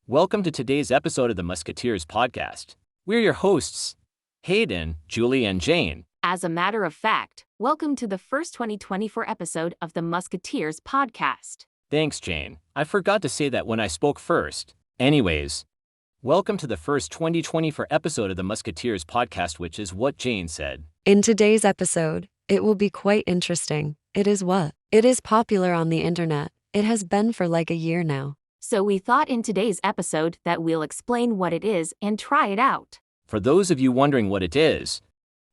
Welcome to today's episode of the Musketeers podcast. We're your hosts, Hayden, Julie, and Jane. As a matter of fact, welcome to the first 2024 episode of the Musketeers podcast. Thanks, Jane. I forgot to say that when I spoke first. Anyways, welcome to the first 2024 episode of the Musketeers podcast, which is what Jane said. In today's episode, it will be quite interesting. It is what? It is popular on the internet. It has been for like a year now. So we thought in today's episode that we'll explain what it is and try it out. For those of you wondering what it is,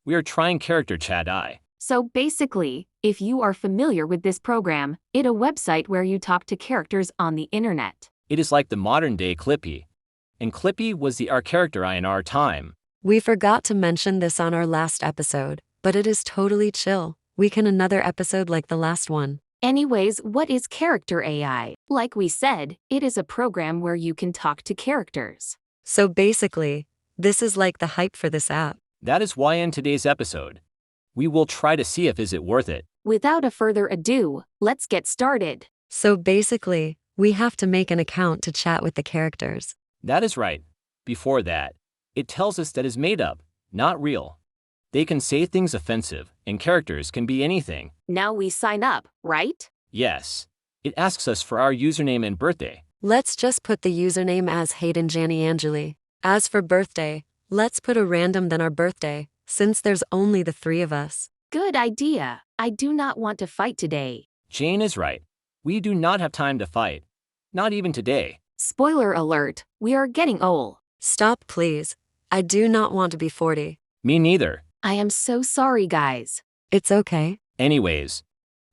we are trying character chat AI. So basically, if you are familiar with this program, it's a website where you talk to characters on the internet. It is like the modern day Clippy. And Clippy was our character AI in our time. We forgot to mention this on our last episode, but it is totally chill. We can another episode like the last one. Anyways, what is character AI? Like we said, it is a program where you can talk to characters. So basically, this is like the hype for this app. That is why in today's episode, we will try to see if is it worth it. Without a further ado, let's get started. So basically, we have to make an account to chat with the characters. That is right. Before that, it tells us that is made up, not real. They can say things offensive, and characters can be anything. Now we sign up, right? Yes. It asks us for our username and birthday. Let's just put the username as Hayden Janie Angeli. As for birthday, let's put a random than our birthday, since there's only the three of us. Good idea. I do not want to fight today. Jane is right. We do not have time to fight. Not even today. Spoiler alert, we are getting old. Stop, please. I do not want to be 40. Me neither. I am so sorry, guys. It's okay. Anyways,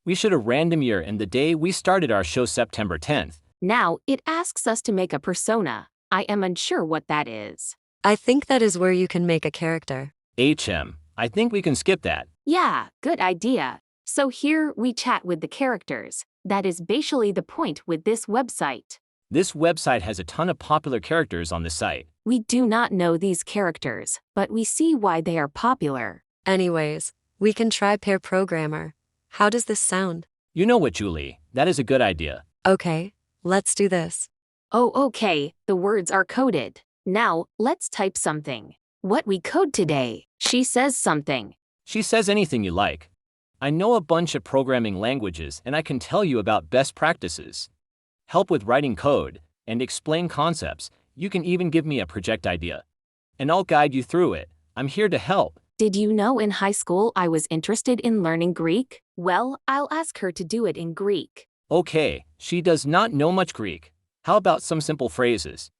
we should a random year and the day we started our show, September 10th. Now, it asks us to make a persona. I am unsure what that is. I think that is where you can make a character. I think we can skip that. Yeah, good idea. So here we chat with the characters. That is basically the point with this website. This website has a ton of popular characters on the site. We do not know these characters, but we see why they are popular. Anyways, we can try pair programmer. How does this sound? You know what, Julie? That is a good idea. Okay, let's do this. Oh, okay, the words are coded. Now, let's type something. What we code today? She says something. She says anything you like. I know a bunch of programming languages and I can tell you about best practices. Help with writing code, and explain concepts. You can even give me a project idea. And I'll guide you through it. I'm here to help. Did you know in high school I was interested in learning Greek? Well, I'll ask her to do it in Greek. Okay, she does not know much Greek. How about some simple phrases?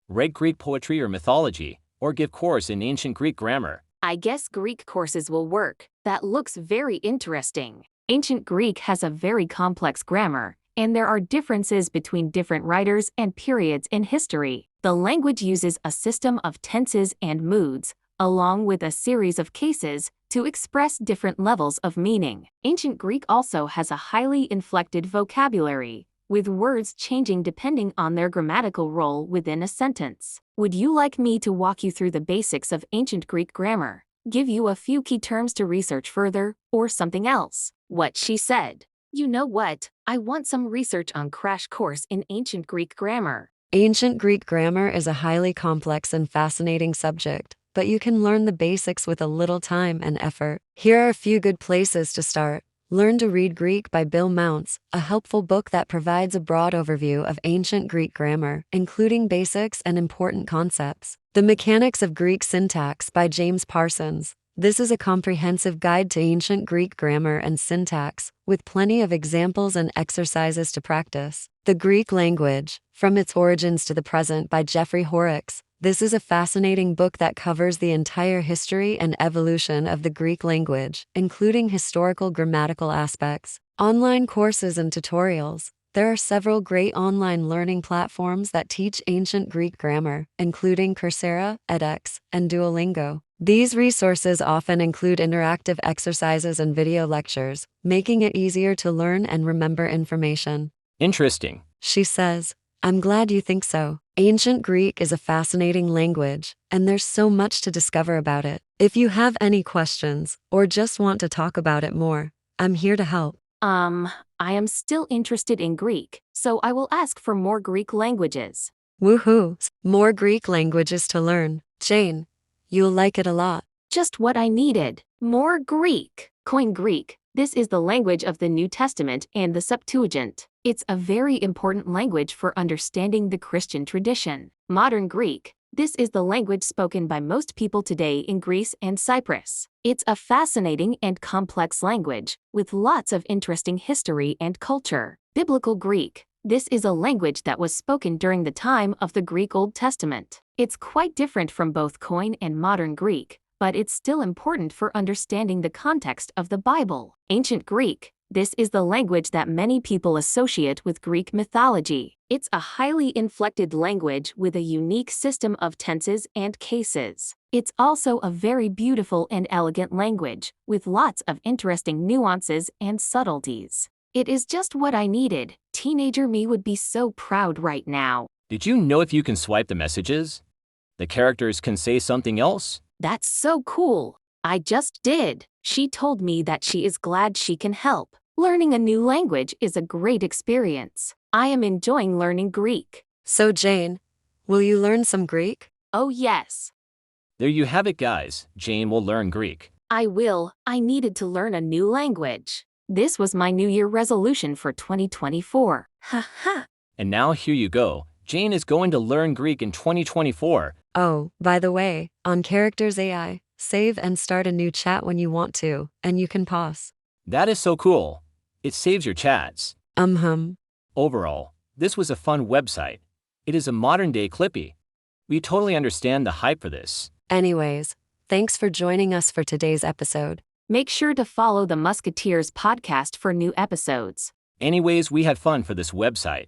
Read Greek poetry or mythology, or give course in ancient Greek grammar. I guess Greek courses will work. That looks very interesting. Ancient Greek has a very complex grammar, and there are differences between different writers and periods in history. The language uses a system of tenses and moods, along with a series of cases, to express different levels of meaning. Ancient Greek also has a highly inflected vocabulary, with words changing depending on their grammatical role within a sentence. Would you like me to walk you through the basics of ancient Greek grammar, give you a few key terms to research further, or something else? What she said. You know what? I want some research on crash course in ancient Greek grammar. Ancient Greek grammar is a highly complex and fascinating subject, but you can learn the basics with a little time and effort. Here are a few good places to start. Learn to Read Greek by Bill Mounts, a helpful book that provides a broad overview of ancient Greek grammar, including basics and important concepts. The Mechanics of Greek Syntax by James Parsons. This is a comprehensive guide to ancient Greek grammar and syntax, with plenty of examples and exercises to practice. The Greek Language, From Its Origins to the Present by Jeffrey Horrocks. This is a fascinating book that covers the entire history and evolution of the Greek language, including historical grammatical aspects. Online courses and tutorials. There are several great online learning platforms that teach ancient Greek grammar, including Coursera, edX, and Duolingo. These resources often include interactive exercises and video lectures, making it easier to learn and remember information. Interesting. She says, I'm glad you think so. Ancient Greek is a fascinating language, and there's so much to discover about it. If you have any questions, or just want to talk about it more, I'm here to help. I am still interested in Greek, so I will ask for more Greek languages. Woohoo! More Greek languages to learn. Jane, you'll like it a lot. Just what I needed. More Greek. Koine Greek. This is the language of the New Testament and the Septuagint. It's a very important language for understanding the Christian tradition. Modern Greek. This is the language spoken by most people today in Greece and Cyprus. It's a fascinating and complex language, with lots of interesting history and culture. Biblical Greek. This is a language that was spoken during the time of the Greek Old Testament. It's quite different from both Koine and modern Greek, but it's still important for understanding the context of the Bible. Ancient Greek. This is the language that many people associate with Greek mythology. It's a highly inflected language with a unique system of tenses and cases. It's also a very beautiful and elegant language, with lots of interesting nuances and subtleties. It is just what I needed. Teenager me would be so proud right now. Did you know if you can swipe the messages, the characters can say something else? That's so cool. I just did. She told me that she is glad she can help. Learning a new language is a great experience. I am enjoying learning Greek. So Jane, will you learn some Greek? Oh yes. There you have it, guys. Jane will learn Greek. I will. I needed to learn a new language. This was my New Year resolution for 2024. Haha. And now here you go. Jane is going to learn Greek in 2024. Oh, by the way, on Characters AI, save and start a new chat when you want to, and you can pause. That is so cool. It saves your chats. Overall, this was a fun website. It is a modern-day Clippy. We totally understand the hype for this. Anyways, thanks for joining us for today's episode. Make sure to follow the Musketeers podcast for new episodes. Anyways, we had fun for this website.